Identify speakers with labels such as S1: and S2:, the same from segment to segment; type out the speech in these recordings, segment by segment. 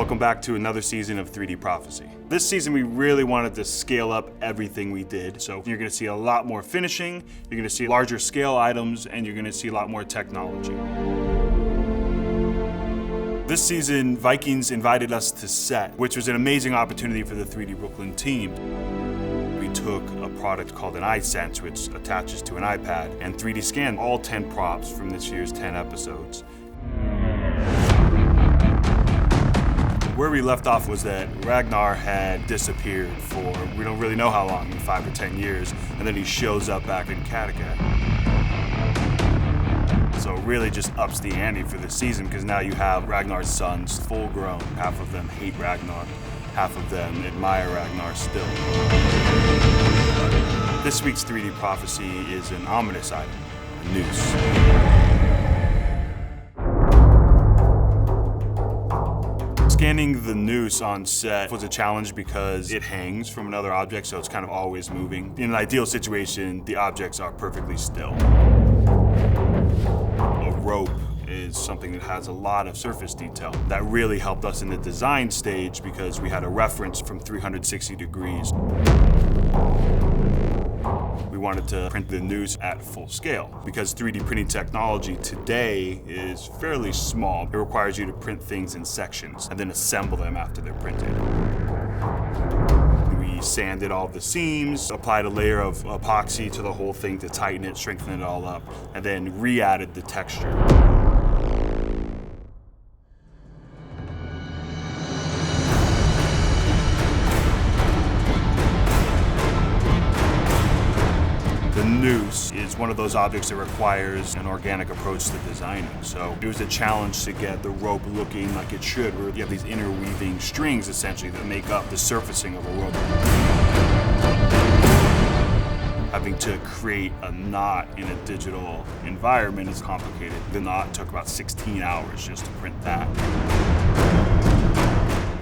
S1: Welcome back to another season of 3D Prophecy. This season we really wanted to scale up everything we did. So you're gonna see a lot more finishing, you're gonna see larger scale items, and you're gonna see a lot more technology. This season, Vikings invited us to set, which was an amazing opportunity for the 3D Brooklyn team. We took a product called an iSense, which attaches to an iPad, and 3D scanned all 10 props from this year's 10 episodes. Where we left off was that Ragnar had disappeared for, we don't really know how long, 5 or 10 years, and then he shows up back in Kattegat. So it really just ups the ante for this season, because now you have Ragnar's sons full grown. Half of them hate Ragnar, half of them admire Ragnar still. This week's 3D Prophecy is an ominous item, a noose. Scanning the noose on set was a challenge because it hangs from another object, so it's kind of always moving. In an ideal situation, the objects are perfectly still. A rope is something that has a lot of surface detail. That really helped us in the design stage because we had a reference from 360 degrees. We wanted to print the noose at full scale because 3D printing technology today is fairly small. It requires you to print things in sections and then assemble them after they're printed. We sanded all the seams, applied a layer of epoxy to the whole thing to tighten it, strengthen it all up, and then re-added the texture. The noose is one of those objects that requires an organic approach to designing. So it was a challenge to get the rope looking like it should, where you have these interweaving strings essentially that make up the surfacing of a rope. Having to create a knot in a digital environment is complicated. The knot took about 16 hours just to print that.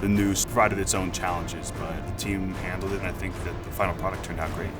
S1: The noose provided its own challenges, but the team handled it, and I think that the final product turned out great.